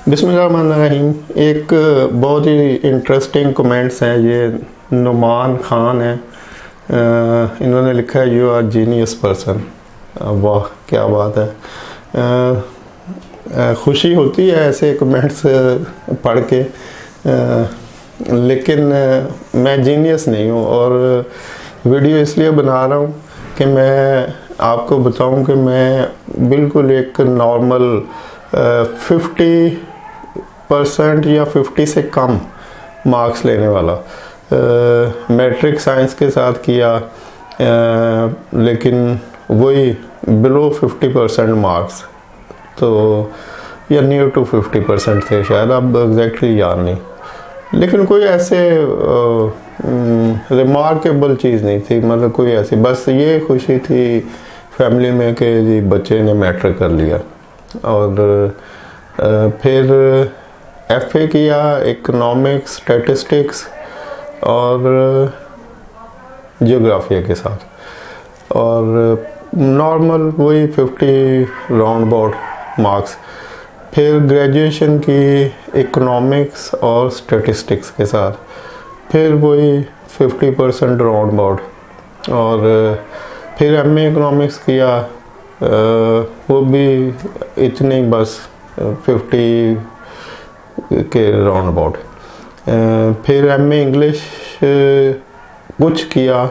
बिस्मिल्लाहिर्रहमानिर्रहीम। एक बहुत ही इंटरेस्टिंग कमेंट्स हैं। ये नुमान खान है, इन्होंने लिखा है यू आर जीनियस पर्सन। वाह क्या बात है। खुशी होती है ऐसे कमेंट्स पढ़ के, लेकिन मैं जीनियस नहीं हूँ और वीडियो इसलिए बना रहा हूँ कि मैं आपको बताऊँ कि मैं बिल्कुल एक नॉर्मल 50% या 50 से कम मार्क्स लेने वाला मैट्रिक साइंस के साथ किया, लेकिन वही बिलो 50% मार्क्स, तो या नियर टू 50% थे शायद, अब एग्जैक्टली याद नहीं, लेकिन कोई ऐसे रिमार्केबल चीज़ नहीं थी। मतलब कोई ऐसी, बस ये खुशी थी फैमिली में कि जी बच्चे ने मैट्रिक कर लिया। और फिर एफए किया इकोनॉमिक्स, स्टैटिस्टिक्स और जियोग्राफिया के साथ, और नॉर्मल वही 50 राउंड अबाउट मार्क्स। फिर ग्रेजुएशन की इकोनॉमिक्स और स्टैटिस्टिक्स के साथ, फिर वही 50% राउंड अबाउट, और फिर एमए इकोनॉमिक्स किया, वो भी इतने बस 50 के राउंड अबाउट। फिर एमए इंग्लिश कुछ किया,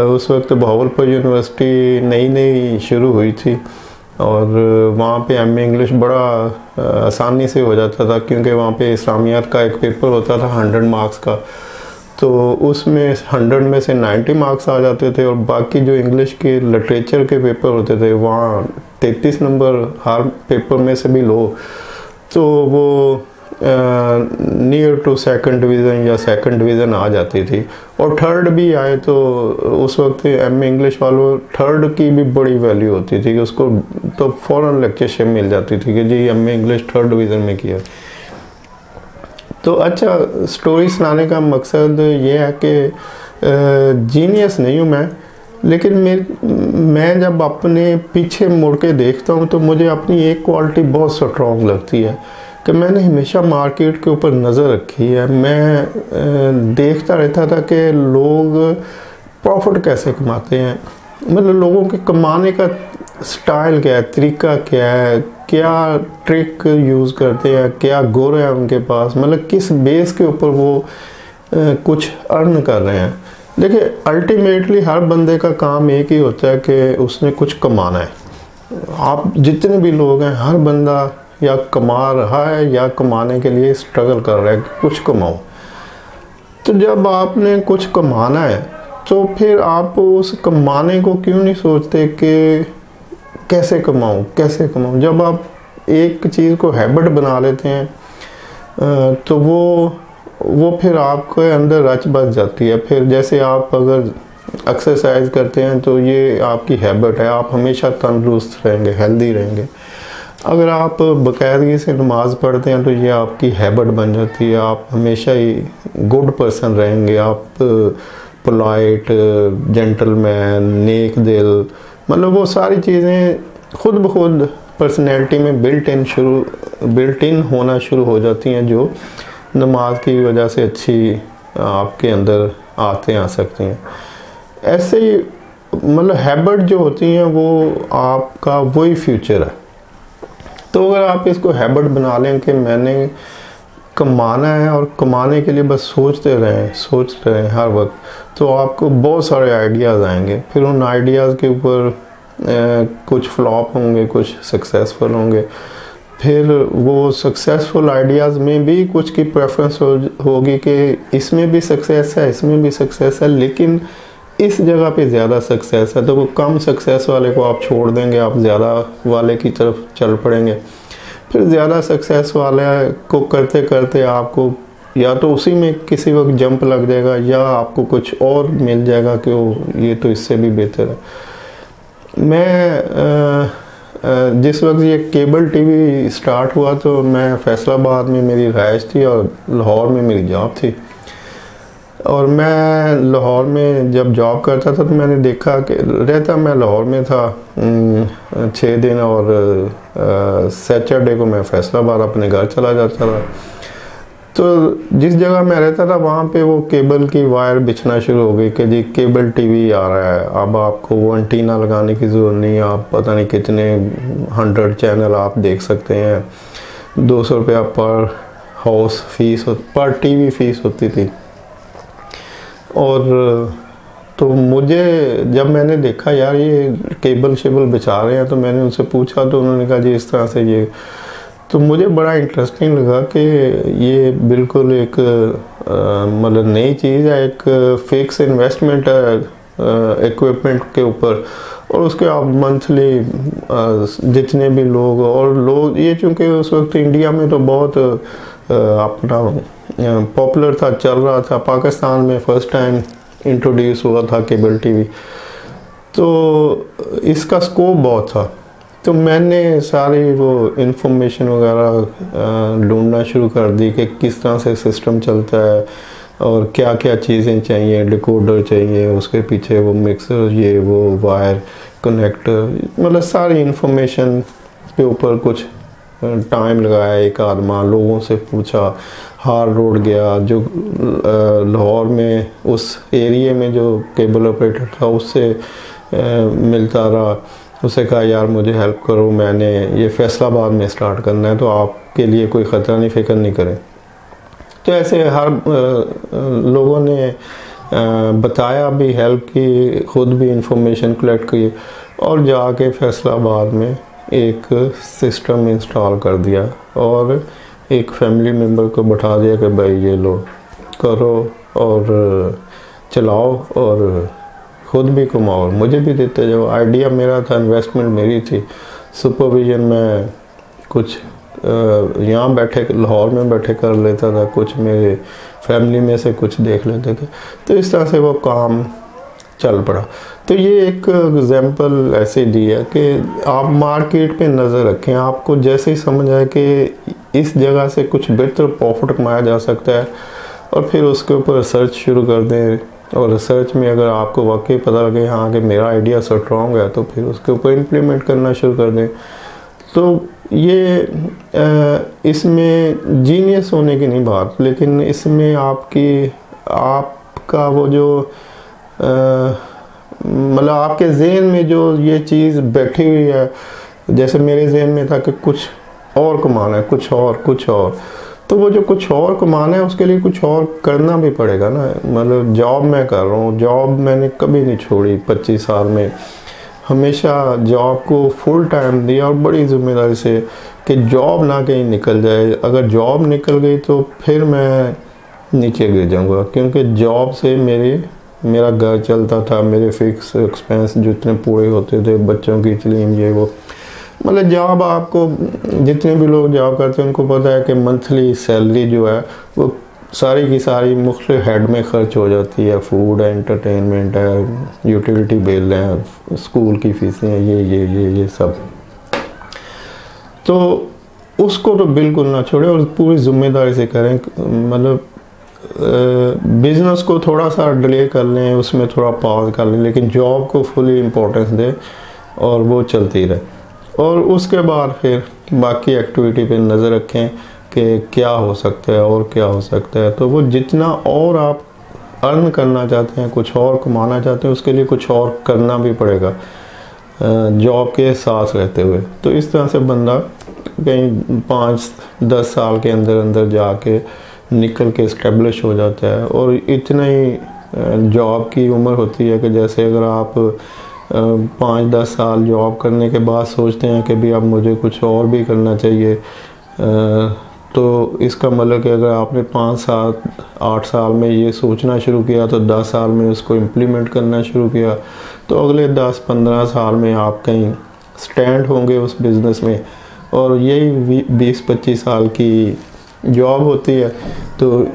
उस वक्त भावलपुर यूनिवर्सिटी नई शुरू हुई थी और वहाँ पे एमए इंग्लिश बड़ा आसानी से हो जाता था, क्योंकि वहाँ पे इस्लामियात का एक पेपर होता था 100 मार्क्स का, तो उसमें 100 में से 90 मार्क्स आ जाते थे, और बाकी जो इंग्लिश के लिटरेचर के पेपर होते थे वहाँ 33 नंबर हर पेपर में से भी लो, तो वो नियर टू सेकंड डिवीज़न या सेकंड डिवीज़न आ जाती थी। और थर्ड भी आए तो उस वक्त एमए इंग्लिश वालों थर्ड की भी बड़ी वैल्यू होती थी कि उसको तो फ़ौरन लेक्चरशिप मिल जाती थी कि जी एमए इंग्लिश थर्ड डिवीज़न में किया। तो अच्छा, स्टोरी सुनाने का मकसद ये है कि जीनियस नहीं हूँ मैं, लेकिन मैं जब अपने पीछे मुड़ के देखता हूँ तो मुझे अपनी एक क्वालिटी बहुत स्ट्रॉन्ग लगती है कि मैंने हमेशा मार्केट के ऊपर नज़र रखी है। मैं देखता रहता था कि लोग प्रॉफिट कैसे कमाते हैं, मतलब लोगों के कमाने का स्टाइल क्या है, तरीका क्या है, क्या ट्रिक यूज़ करते हैं, क्या गोर है उनके पास, मतलब किस बेस के ऊपर वो कुछ अर्न कर रहे हैं। देखिए, अल्टीमेटली हर बंदे का काम एक ही होता है कि उसने कुछ कमाना है। आप जितने भी लोग हैं, हर बंदा या कमा रहा है या कमाने के लिए स्ट्रगल कर रहा है कि कुछ कमाओ। तो जब आपने कुछ कमाना है तो फिर आप उस कमाने को क्यों नहीं सोचते कि कैसे कमाऊं। जब आप एक चीज़ को हैबिट बना लेते हैं तो वो फिर आपके अंदर रच बस जाती है। फिर जैसे आप अगर एक्सरसाइज करते हैं तो ये आपकी हैबिट है, आप हमेशा तंदुरुस्त रहेंगे, हेल्दी रहेंगे। अगर आप बाकायदगी से नमाज पढ़ते हैं तो ये आपकी हैबिट बन जाती है, आप हमेशा ही गुड पर्सन रहेंगे, आप पोलाइट, जेंटलमैन, नेक दिल, मतलब वो सारी चीज़ें खुद ब खुद पर्सनैलिटी में बिल्ट इन होना शुरू हो जाती हैं, जो नमाज की वजह से अच्छी आपके अंदर आ सकती हैं। ऐसे ही मतलब हैबिट जो होती हैं वो आपका वही फ्यूचर है। तो अगर आप इसको हैबिट बना लें कि मैंने कमाना है और कमाने के लिए बस सोचते रहें हर वक्त, तो आपको बहुत सारे आइडियाज़ आएंगे। फिर उन आइडियाज़ के ऊपर कुछ फ्लॉप होंगे, कुछ सक्सेसफुल होंगे। फिर वो सक्सेसफुल आइडियाज़ में भी कुछ की प्रेफरेंस होगी कि इसमें भी सक्सेस है, इसमें भी सक्सेस है, लेकिन इस जगह पे ज़्यादा सक्सेस है, तो वो कम सक्सेस वाले को आप छोड़ देंगे, आप ज़्यादा वाले की तरफ चल पड़ेंगे। फिर ज़्यादा सक्सेस वाले को करते करते आपको या तो उसी में किसी वक्त जंप लग जाएगा या आपको कुछ और मिल जाएगा कि ये तो इससे भी बेहतर है। मैं जिस वक्त ये केबल टीवी स्टार्ट हुआ तो मैं फैसलाबाद में मेरी रहायश थी और लाहौर में मेरी जॉब थी। और मैं लाहौर में जब जॉब करता था तो मैंने देखा कि रहता मैं लाहौर में था 6 दिन, और सैटरडे को मैं फैसलाबाद अपने घर चला जाता था। तो जिस जगह मैं रहता था वहाँ पे वो केबल की वायर बिछना शुरू हो गई कि जी केबल टीवी आ रहा है, अब आपको वो एंटीना लगाने की ज़रूरत नहीं, आप पता नहीं कितने 100 चैनल आप देख सकते हैं। 200 रुपया पर हाउस फीस, पर टीवी फीस होती थी। और तो मुझे जब मैंने देखा यार ये केबल शेबल बिछा रहे हैं, तो मैंने उनसे पूछा तो उन्होंने कहा जी इस तरह से ये, तो मुझे बड़ा इंटरेस्टिंग लगा कि ये बिल्कुल एक मतलब नई चीज़ है, एक फिक्स इन्वेस्टमेंट है इक्विपमेंट के ऊपर, और उसके आप मंथली जितने भी लोग, और लोग ये चूँकि उस वक्त इंडिया में तो बहुत अपना पॉपुलर था, चल रहा था, पाकिस्तान में फर्स्ट टाइम इंट्रोड्यूस हुआ था केबल टीवी, तो इसका स्कोप बहुत था। तो मैंने सारी वो इंफॉर्मेशन वगैरह ढूंढना शुरू कर दी कि किस तरह से सिस्टम चलता है और क्या क्या चीज़ें चाहिए, डिकोडर चाहिए, उसके पीछे वो मिक्सर, ये वो वायर कनेक्टर, मतलब सारी इंफॉर्मेशन के ऊपर कुछ टाइम लगाया, एक आदमा लोगों से पूछा, हार रोड गया, जो लाहौर में उस एरिया में जो केबल ऑपरेटर था उससे मिलता रहा, उसे कहा यार मुझे हेल्प करो, मैंने ये फैसलाबाद में स्टार्ट करना है, तो आपके लिए कोई ख़तरा नहीं, फ़िक्र नहीं करें। तो ऐसे हर लोगों ने बताया भी, हेल्प की, ख़ुद भी इंफॉर्मेशन कलेक्ट की, और जाके फैसलाबाद में एक सिस्टम इंस्टॉल कर दिया और एक फैमिली मेम्बर को बैठा दिया कि भाई ये लो करो और चलाओ और ख़ुद भी कमाओ, मुझे भी देते जाओ। आइडिया मेरा था, इन्वेस्टमेंट मेरी थी, सुपरविजन में कुछ यहाँ बैठे लाहौर में बैठे कर लेता था, कुछ मेरे फैमिली में से कुछ देख लेते थे। तो इस तरह से वो काम चल पड़ा। तो ये एक एग्जांपल ऐसे दी है कि आप मार्केट पे नज़र रखें, आपको जैसे ही समझ आए कि इस जगह से कुछ बेहतर प्रॉफिट कमाया जा सकता है, और फिर उसके ऊपर रिसर्च शुरू कर दें, और रिसर्च में अगर आपको वाकई पता लगे हाँ कि मेरा आइडिया स्ट्रॉन्ग है, तो फिर उसके ऊपर इम्प्लीमेंट करना शुरू कर दें। तो ये इसमें जीनियस होने की नहीं बात, लेकिन इसमें आपका वो जो मतलब आपके जहन में जो ये चीज़ बैठी हुई है, जैसे मेरे जहन में था कि कुछ और कमाना है, कुछ और, तो वो जो कुछ और कमाना है उसके लिए कुछ और करना भी पड़ेगा ना। मतलब जॉब मैं कर रहा हूँ, जॉब मैंने कभी नहीं छोड़ी, 25 साल में हमेशा जॉब को फुल टाइम दिया, और बड़ी जिम्मेदारी से कि जॉब ना कहीं निकल जाए। अगर जॉब निकल गई तो फिर मैं नीचे गिर जाऊँगा, क्योंकि जॉब से मेरा घर चलता था, मेरे फिक्स एक्सपेंस जितने पूरे होते थे, बच्चों की तालीम, ये वो, मतलब जॉब, आपको जितने भी लोग जॉब करते हैं उनको पता है कि मंथली सैलरी जो है वो सारी की सारी मुख्तलिफ हेड में खर्च हो जाती है। फूड है, एंटरटेनमेंट है, यूटिलिटी बिल है, स्कूल की फीसें हैं, ये सब। तो उसको तो बिल्कुल ना छोड़े और पूरी जिम्मेदारी से करें। मतलब बिज़नेस को थोड़ा सा डिले कर लें, उसमें थोड़ा पॉज कर लें, लेकिन जॉब को फुली इम्पोर्टेंस दें और वो चलती रहे। और उसके बाद फिर बाकी एक्टिविटी पे नज़र रखें कि क्या हो सकता है और क्या हो सकता है। तो वो जितना और आप अर्न करना चाहते हैं, कुछ और कमाना चाहते हैं, उसके लिए कुछ और करना भी पड़ेगा जॉब के साथ रहते हुए। तो इस तरह से बंदा कहीं 5-10 साल के अंदर जाके निकल के इस्टेब्लिश हो जाता है। और इतना ही जॉब की उम्र होती है कि जैसे अगर आप 5-10 साल जॉब करने के बाद सोचते हैं कि भी अब मुझे कुछ और भी करना चाहिए, तो इसका मतलब कि अगर आपने 5-7-8 साल में ये सोचना शुरू किया तो 10 साल में उसको इम्प्लीमेंट करना शुरू किया, तो अगले 10-15 साल में आप कहीं स्टैंड होंगे उस बिज़नेस में। और यही 20-25 साल की जॉब होती है, तो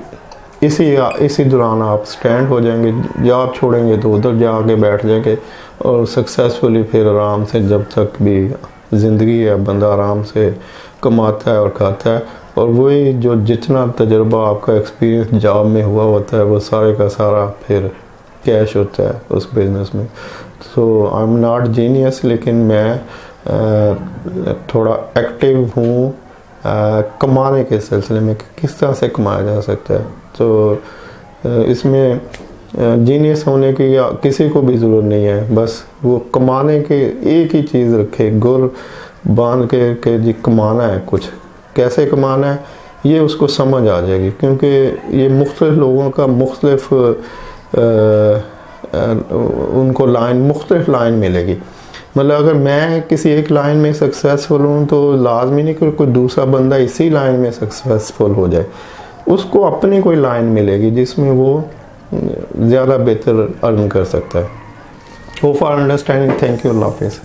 इसी दौरान आप स्टैंड हो जाएंगे। जॉब छोड़ेंगे तो उधर जाके बैठ जाएंगे और सक्सेसफुली फिर आराम से, जब तक भी ज़िंदगी है, बंदा आराम से कमाता है और खाता है, और वही जो जितना तजुर्बा आपका एक्सपीरियंस जॉब में हुआ होता है वो सारे का सारा फिर कैश होता है उस बिज़नेस में। सो आई एम नॉट जीनियस, लेकिन मैं थोड़ा एक्टिव हूँ कमाने के सिलसिले में, किस तरह से कमाया जा सकता है। तो इसमें जीनियस होने की या किसी को भी ज़रूरत नहीं है, बस वो कमाने के एक ही चीज़ रखे, गुर बांध के जी कमाना है, कुछ कैसे कमाना है ये उसको समझ आ जाएगी, क्योंकि ये मुख्तलिफ लोगों का मुख्तलिफ उनको मुख्तलिफ लाइन मिलेगी। मतलब अगर मैं किसी एक लाइन में सक्सेसफुल हूँ तो लाजमी नहीं कि कोई दूसरा बंदा इसी लाइन में सक्सेसफुल हो जाए, उसको अपनी कोई लाइन मिलेगी जिसमें वो ज़्यादा बेहतर अर्न कर सकता है। Hope for understanding. Thank you. अल्लाह हाफिज़।